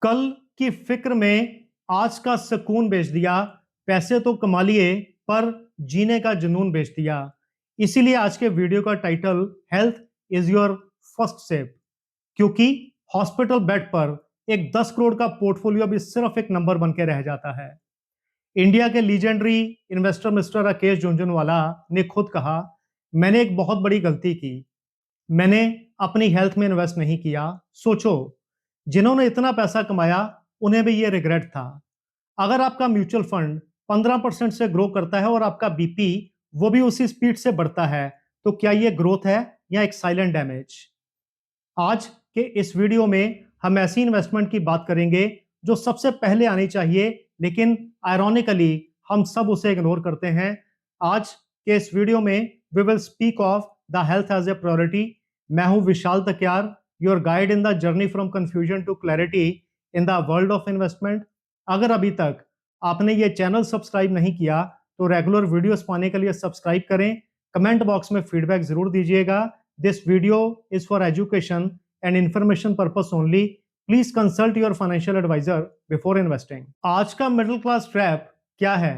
कल की फिक्र में आज का सुकून बेच दिया। पैसे तो कमा लिए पर जीने का जुनून बेच दिया। इसीलिए आज के वीडियो का title health is your first step. क्योंकि हॉस्पिटल बेड पर एक 10 करोड़ का पोर्टफोलियो भी सिर्फ एक नंबर बन के रह जाता है। इंडिया के legendary investor mister Rakesh Jhunjhunwala ने खुद कहा, मैंने एक बहुत बड़ी गलती की। मैंने अपनी हेल्थ में इन्वेस्ट नहीं किया। सोचो, जिन्होंने इतना पैसा कमाया उन्हें भी ये रिग्रेट था। अगर आपका म्यूचुअल फंड 15% से ग्रो करता है और आपका बीपी वो भी उसी स्पीड से बढ़ता है, तो क्या ये ग्रोथ है या एक साइलेंट डैमेज? आज के इस वीडियो में हम ऐसी इन्वेस्टमेंट की बात करेंगे जो सबसे पहले आनी चाहिए, लेकिन आयरॉनिकली हम सब उसे इग्नोर करते हैं। आज के इस वीडियो में we will speak of the health as a priority. मैं हूं Vishal Takyar, your guide in the journey from confusion to clarity in the world of investment. अगर अभी तक आपने ये चैनल सब्सक्राइब नहीं किया तो रेगुलर वीडियोस पाने के लिए सब्सक्राइब करें। कमेंट बॉक्स में फीडबैक जरूर दीजिएगा। This video is for education and information purpose only. Please consult your financial advisor before investing. आज का मिडिल क्लास ट्रैप क्या है?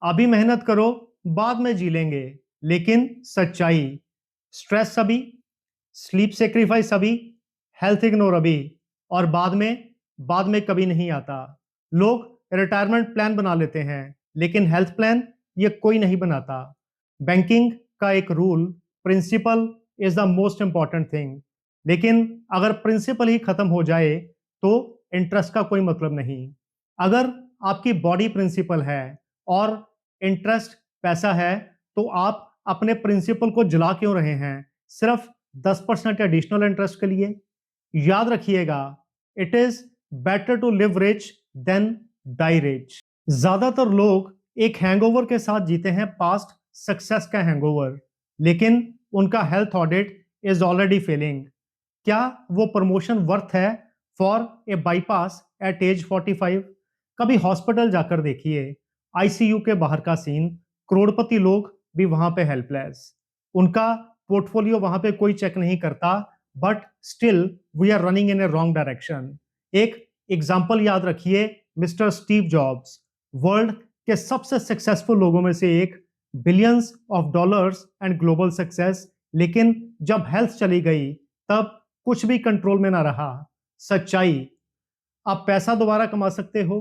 अभी मेहनत करो, बाद में जी लेंगे। लेकिन सच्चाई, स्ट्रेस अभी, स्लीप सेक्रीफाइस अभी, हेल्थ इग्नोर अभी, और बाद में कभी नहीं आता। लोग रिटायरमेंट प्लान बना लेते हैं, लेकिन हेल्थ प्लान ये कोई नहीं बनाता। बैंकिंग का एक rule, principle is the most important thing. लेकिन अगर प्रिंसिपल ही खत्म हो जाए तो इंटरेस्ट का कोई मतलब नहीं। अगर आपकी बॉडी प्रिंसिपल है और इंटरेस्ट पैसा है, तो आप अपने प्रिंसिपल को जला क्यों रहे हैं सिर्फ 10% एडिशनल इंटरेस्ट के लिए? याद रखिएगा, it is better to live rich than die rich. ज्यादातर लोग एक हैंगओवर के साथ जीते हैं, पास्ट सक्सेस का हैंगओवर, लेकिन उनका health audit is already failing. क्या वो प्रमोशन वर्थ है for a bypass at age 45? कभी हॉस्पिटल जाकर देखिए, आईसीयू के बाहर का सीन। करोड़पति लोग भी वहां पे हेल्पलेस। उनका पोर्टफोलियो वहां पे कोई चेक नहीं करता, but still we are running in a wrong direction. एक एग्जाम्पल याद रखिए, मिस्टर स्टीव जॉब्स, वर्ल्ड के सबसे सक्सेसफुल लोगों में से एक, billions of dollars and global success, लेकिन जब हेल्थ चली गई तब कुछ भी कंट्रोल में ना रहा। सच्चाई, आप पैसा दोबारा कमा सकते हो,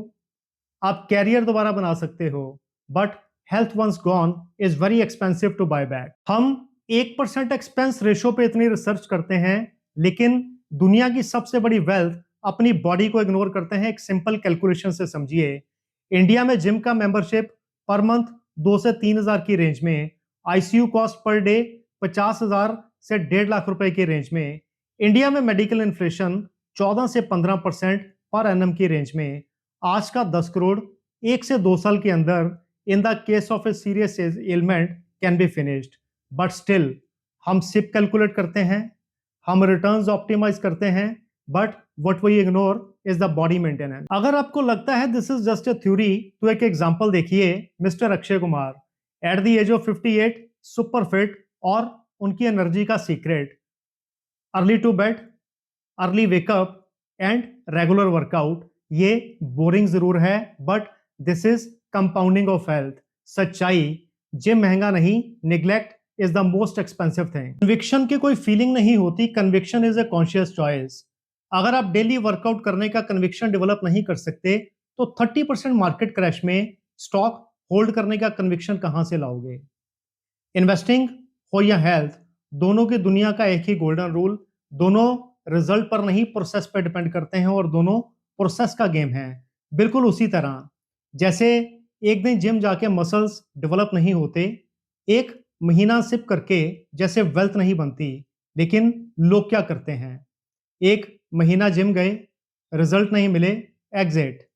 आप कैरियर दोबारा बना सकते हो, but health once gone is very expensive to buy back. हम 1% एक्सपेंस रेशो पे इतनी रिसर्च करते हैं, लेकिन दुनिया की सबसे बड़ी वेल्थ अपनी बॉडी को इग्नोर करते हैं। एक सिंपल कैलकुलेशन से समझिए, इंडिया में जिम का मेंबरशिप पर मंथ 2 से 3 हजार की रेंज में, आईसीयू कॉस्ट पर डे 50 हजार से 1.5 लाख रुपए की रेंज में। इंडिया में मेडिकल इन्फ्लेशन 14 से 15% पर एनम की रेंज में। आज का 10 करोड़ 1 से 2 साल के अंदर in the case of a serious element can be finished. But still हम सिप कैलकुलेट करते हैं, हम रिटर्न्स ऑप्टिमाइज करते हैं, but what we ignore is the body maintenance. अगर आपको लगता है this is just a theory, तो एक एग्जांपल देखिए, mister Akshay Kumar at the age of 58 super fit, और उनकी एनर्जी का secret, early to bed, early wake up and regular workout. ये बोरिंग जरूर है, but this is compounding of health. सच्चाई, जिम महंगा नहीं, neglect is the most expensive thing. Conviction की कोई फीलिंग नहीं होती, conviction is a conscious choice. अगर आप डेली वर्कआउट करने का कन्विक्शन डेवलप नहीं कर सकते, तो 30% मार्केट क्रैश में स्टॉक होल्ड करने का कन्विक्शन कहां से लाओगे? इन्वेस्टिंग हो या हेल्थ, दोनों की दुनिया का एक ही गोल्डन रूल, दोनों रिजल्ट पर नहीं प्रोसेस पर डिपेंड करते हैं, और दोनों प्रोसेस का गेम है। बिल्कुल उसी तरह जैसे एक दिन जिम जाके मसल्स डेवलप नहीं होते, एक महीना सिप करके जैसे वेल्थ नहीं बनती। लेकिन लोग क्या करते हैं, एक महीना जिम गए, रिजल्ट नहीं मिले, एग्जिट।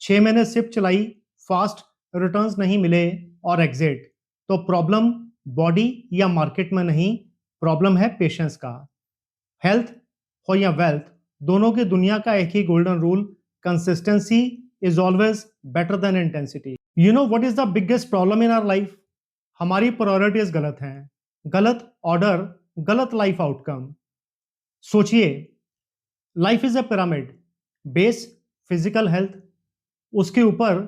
6 महीने सिप चलाई, फास्ट रिटर्न्स नहीं मिले, और एग्जिट। तो प्रॉब्लम बॉडी या मार्केट में नहीं, प्रॉब्लम है पेशेंस का। हेल्थ हो या वेल्थ, दोनों की दुनिया का एक ही golden rule, consistency is always better than intensity. You know what is the biggest problem in our life? हमारी प्रायोरिटीज गलत हैं, गलत ऑर्डर, गलत लाइफ आउटकम। सोचिए, life is a pyramid, base physical health, उसके ऊपर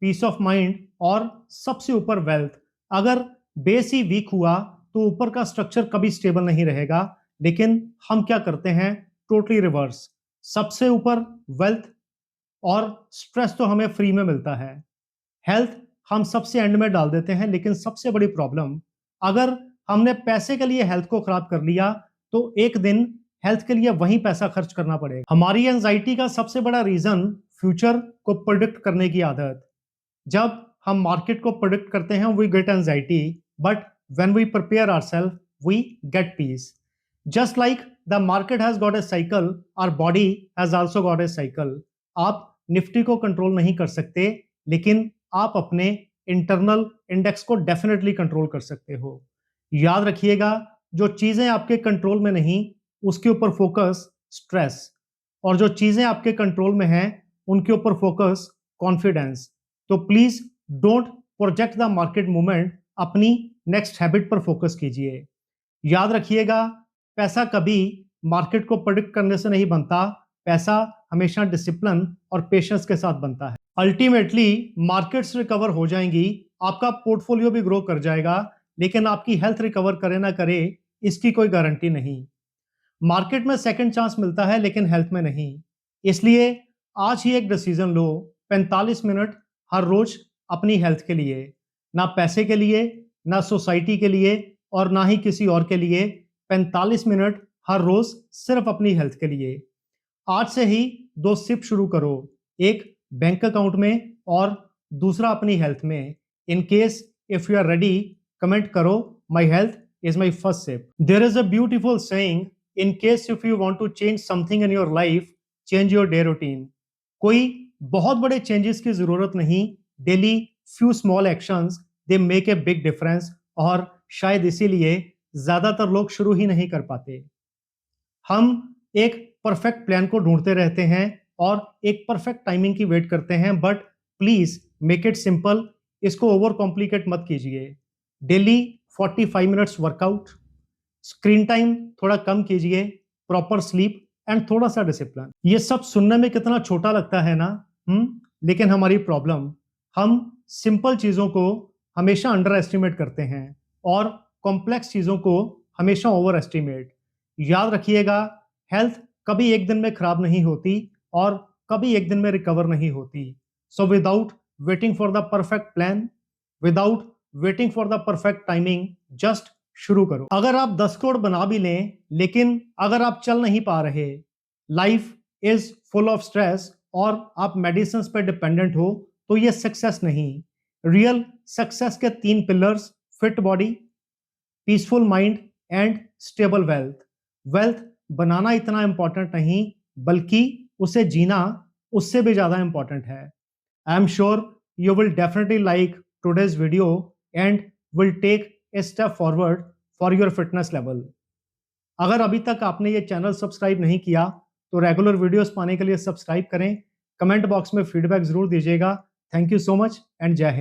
पीस ऑफ माइंड और सबसे ऊपर वेल्थ। अगर बेस ही वीक हुआ तो ऊपर का स्ट्रक्चर कभी स्टेबल नहीं रहेगा। लेकिन हम क्या करते हैं? Totally reverse. सबसे ऊपर वेल्थ और स्ट्रेस तो हमें फ्री में मिलता है। हेल्थ हम सबसे एंड में डाल देते हैं। लेकिन सबसे बड़ी प्रॉब्लम, अगर हमने पैसे के लिए हेल्थ को खराब कर लिया तो एक दिन हेल्थ के लिए वही पैसा खर्च करना पड़ेगा। हमारी एंजाइटी का सबसे बड़ा रीजन फ्यूचर को प्रिडिक्ट करने की आदत। जब हम मार्केट को प्रिडिक्ट करते हैं we get anxiety, but when we prepare ourself we get peace. Just like the market has got a cycle, our body has also got a cycle. आप निफ्टी को कंट्रोल नहीं कर सकते, लेकिन आप अपने इंटरनल इंडेक्स को डेफिनेटली कंट्रोल कर सकते हो। याद रखिएगा, जो चीजें आपके कंट्रोल में नहीं उसके ऊपर फोकस स्ट्रेस, और जो चीजें आपके कंट्रोल में हैं उनके ऊपर फोकस कॉन्फिडेंस। तो please don't project the market movement, अपनी नेक्स्ट हैबिट पर फोकस कीजिए। याद रखिएगा, पैसा कभी मार्केट को प्रेडिक्ट करने से नहीं बनता। पैसा हमेशा डिसिप्लिन और पेशेंस के साथ बनता है। अल्टीमेटली मार्केट्स रिकवर हो जाएंगी, आपका पोर्टफोलियो भी ग्रो कर जाएगा, लेकिन आपकी हेल्थ रिकवर करे ना करे इसकी कोई गारंटी नहीं। मार्केट में सेकंड चांस मिलता है लेकिन हेल्थ में नहीं। इसलिए आज ही एक डिसीजन लो, 45 मिनट हर रोज अपनी हेल्थ के लिए। ना पैसे के लिए, ना सोसाइटी के लिए, और ना ही किसी और के लिए। 45 मिनट हर रोज सिर्फ अपनी हेल्थ के लिए। आज से ही 2 सिप शुरू करो, एक बैंक अकाउंट में और दूसरा अपनी हेल्थ में। In case if you are ready, comment करो, my health is my first sip. There is a beautiful saying, in case if you want to change something in your life, change your day routine. कोई बहुत बड़े changes की जरूरत नहीं, daily few small actions they make a big difference. और शायद इसीलिए ज्यादातर लोग शुरू ही नहीं कर पाते। हम एक परफेक्ट प्लान को ढूंढते रहते हैं और एक परफेक्ट टाइमिंग की वेट करते हैं, but please make it simple. इसको ओवर कॉम्प्लिकेट मत कीजिए। Daily 45 minutes workout, screen time थोड़ा कम कीजिए, प्रॉपर स्लीप एंड थोड़ा सा डिसिप्लिन। ये सब सुनने में कितना छोटा लगता है ना, लेकिन हमारी प्रॉब्लम, हम सिंपल चीजों को हमेशा अंडर एस्टिमेट करते हैं और कॉम्प्लेक्स चीजों को हमेशा ओवर एस्टिमेट। याद रखिएगा, हेल्थ कभी एक दिन में खराब नहीं होती और कभी एक दिन में रिकवर नहीं होती। So without waiting for the perfect plan, without waiting for the perfect timing, just शुरू करो। अगर आप 10 करोड़ बना भी लें, लेकिन अगर आप चल नहीं पा रहे, life is full of stress और आप मेडिसिन पे डिपेंडेंट हो, तो ये सक्सेस नहीं। रियल सक्सेस के 3 pillars, fit body, peaceful mind and stable wealth. Wealth बनाना इतना इंपॉर्टेंट नहीं, बल्कि उसे जीना उससे भी ज्यादा इंपॉर्टेंट है। I am sure you will definitely like today's video and will take a step forward for your fitness level. अगर अभी तक आपने ये चैनल सब्सक्राइब नहीं किया तो रेगुलर वीडियोस पाने के लिए सब्सक्राइब करें। कमेंट बॉक्स में फीडबैक जरूर दीजिएगा। Thank you so much and जय हिंद।